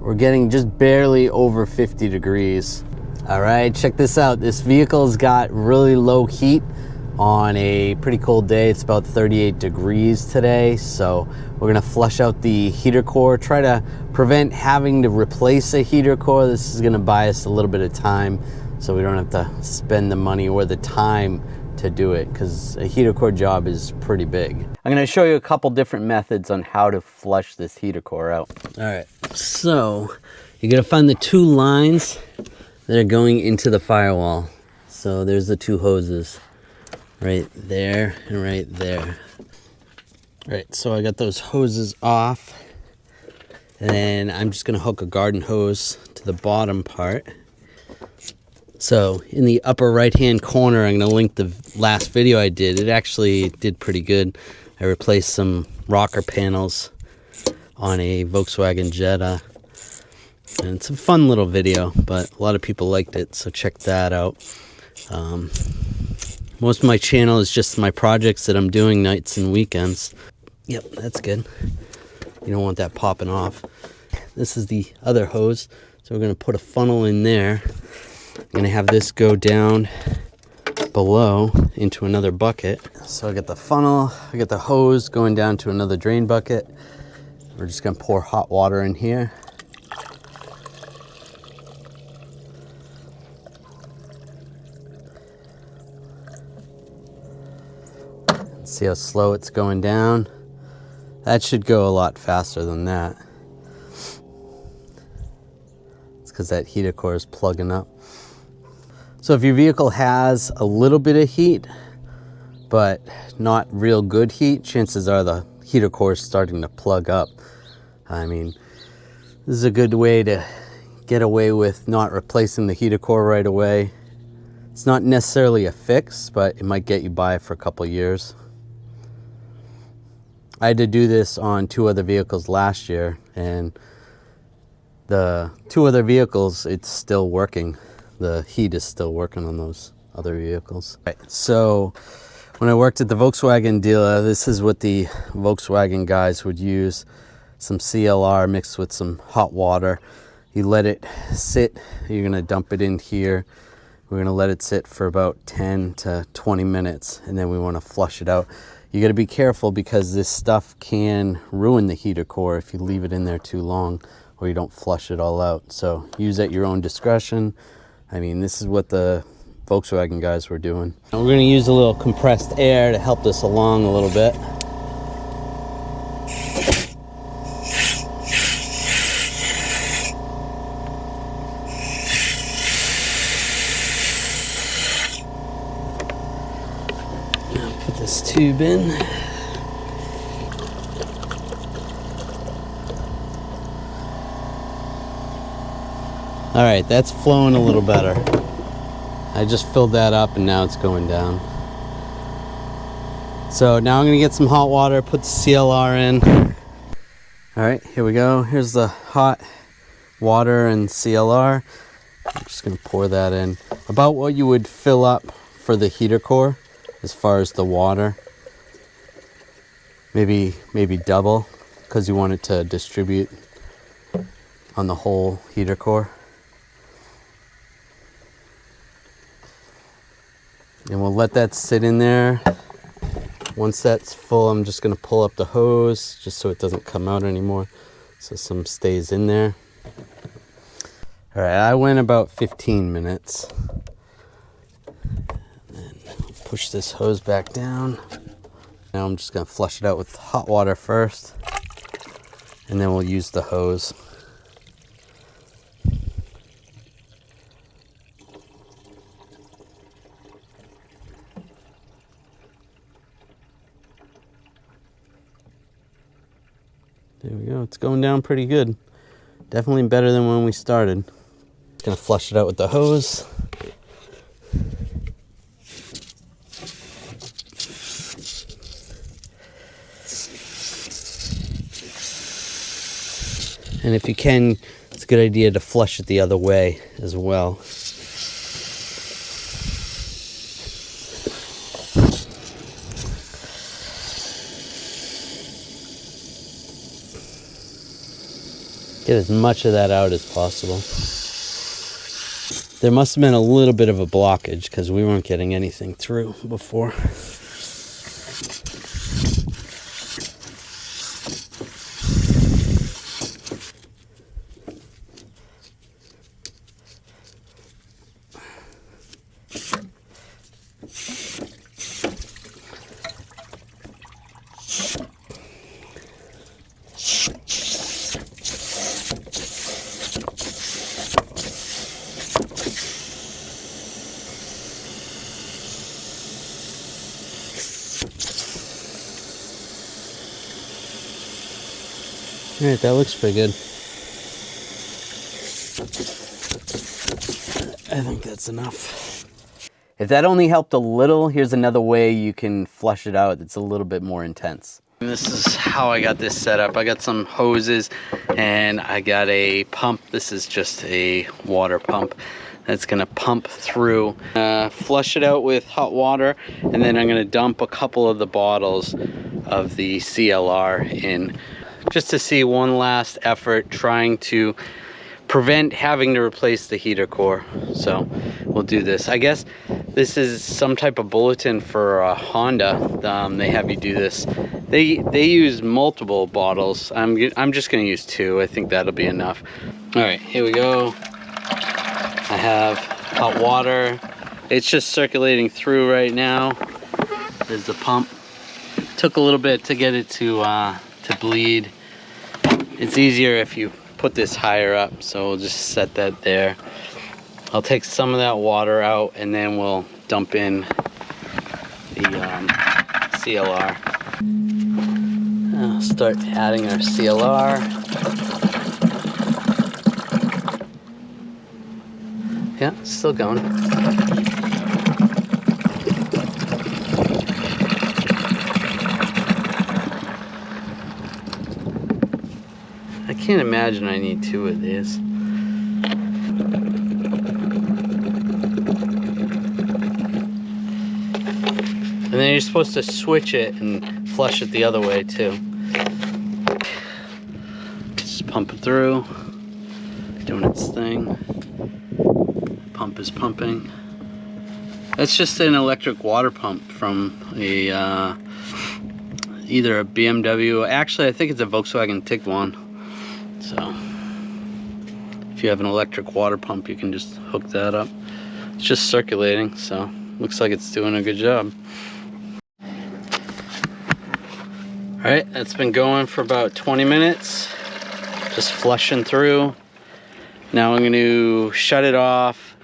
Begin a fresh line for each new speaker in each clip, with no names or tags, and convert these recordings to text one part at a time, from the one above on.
We're getting just barely over 50 degrees. All right, check this out. This vehicle's got really low heat on a pretty cold day. It's about 38 degrees today. So we're gonna flush out the heater core, try to prevent having to replace a heater core. This is gonna buy us a little bit of time so we don't have to spend the money or the time to do it, because a heater core job is pretty big. I'm gonna show you a couple different methods on how to flush this heater core out. All right, so you're gonna find the two lines that are going into the firewall. So there's the two hoses, right there and right there. Right, so I got those hoses off, and then I'm just gonna hook a garden hose to the bottom part. So in the upper right hand corner, I'm gonna link the last video I did. It actually did pretty good. I replaced some rocker panels on a Volkswagen Jetta. And it's a fun little video, but a lot of people liked it, so check that out. Most of my channel is just my projects that I'm doing nights and weekends. Yep, that's good. You don't want that popping off. This is the other hose, so we're gonna put a funnel in there. I'm gonna have this go down below into another bucket. So I got the funnel, I got the hose going down to another drain bucket. We're just gonna pour hot water in here. See how slow it's going down? That should go a lot faster than that. It's because that heater core is plugging up. So if your vehicle has a little bit of heat, but not real good heat, chances are the heater core is starting to plug up. I mean, this is a good way to get away with not replacing the heater core right away. It's not necessarily a fix, but it might get you by for a couple years. I had to do this on 2 other vehicles last year, and the 2 other vehicles, it's still working. The heat is still working on those other vehicles. Right, so when I worked at the Volkswagen dealer, this is what the Volkswagen guys would use. Some CLR mixed with some hot water. You let it sit, you're gonna dump it in here. We're gonna let it sit for about 10 to 20 minutes, and then we wanna flush it out. You gotta be careful because this stuff can ruin the heater core if you leave it in there too long or you don't flush it all out. So use at your own discretion. I mean, this is what the Volkswagen guys were doing. And we're gonna use a little compressed air to help this along a little bit. Put this tube in. All right, that's flowing a little better. I just filled that up and now it's going down. So now I'm gonna get some hot water, put the CLR in. All right, here we go. Here's the hot water and CLR. I'm just gonna pour that in. About what you would fill up for the heater core as far as the water. Maybe double, because you want it to distribute on the whole heater core. And we'll let that sit in there. Once that's full, I'm just gonna pull up the hose just so it doesn't come out anymore. So some stays in there. All right, I went about 15 minutes. And then push this hose back down. Now I'm just gonna flush it out with hot water first, and then we'll use the hose. There we go, it's going down pretty good. Definitely better than when we started. Just gonna flush it out with the hose. And if you can, it's a good idea to flush it the other way as well. Get as much of that out as possible. There must have been a little bit of a blockage because we weren't getting anything through before. All right, that looks pretty good. I think that's enough. If that only helped a little, here's another way you can flush it out that's a little bit more intense. And this is how I got this set up. I got some hoses and I got a pump. This is just a water pump that's gonna pump through. Flush it out with hot water, and then I'm gonna dump a couple of the bottles of the CLR in, just to see one last effort trying to prevent having to replace the heater core. So we'll do this. I guess this is some type of bulletin for Honda. They have you do this. They use multiple bottles. I'm just gonna use 2. I think that'll be enough. All right, here we go. I have hot water. It's just circulating through right now. There's the pump. Took a little bit to get it to bleed. It's easier if you put this higher up, so we'll just set that there. I'll take some of that water out and then we'll dump in the CLR. I'll start adding our CLR. Yeah, it's still going. I can't imagine I need 2 of these. And then you're supposed to switch it and flush it the other way too. Just pump it through, doing its thing. Pump is pumping. That's just an electric water pump from a either a BMW. Actually, I think it's a Volkswagen Tiguan. So if you have an electric water pump, you can just hook that up. It's just circulating, so looks like it's doing a good job. All right, that's been going for about 20 minutes, just flushing through. Now I'm going to shut it off,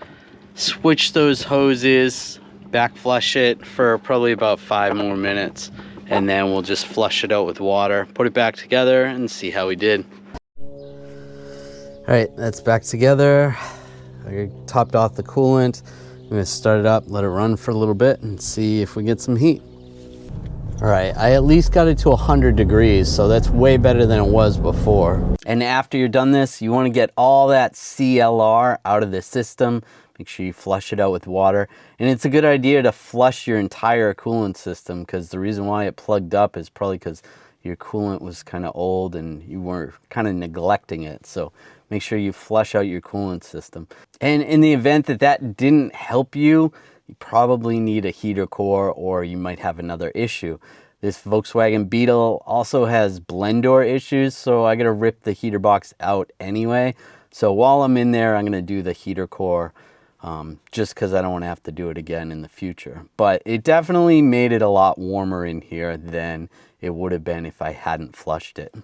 switch those hoses, back flush it for probably about 5 more minutes, and then we'll just flush it out with water, put it back together, and see how we did. All right, that's back together. I topped off the coolant. I'm gonna start it up, let it run for a little bit, and see if we get some heat. All right, I at least got it to 100 degrees, so that's way better than it was before. And after you're done this, you wanna get all that CLR out of the system. Make sure you flush it out with water. And it's a good idea to flush your entire coolant system, because the reason why it plugged up is probably because your coolant was kind of old and you were kind of neglecting it. So make sure you flush out your coolant system. And in the event that that didn't help you, you probably need a heater core, or you might have another issue. This Volkswagen Beetle also has blend door issues, so I gotta rip the heater box out anyway. So while I'm in there, I'm gonna do the heater core, just because I don't want to have to do it again in the future. But it definitely made it a lot warmer in here than it would have been if I hadn't flushed it.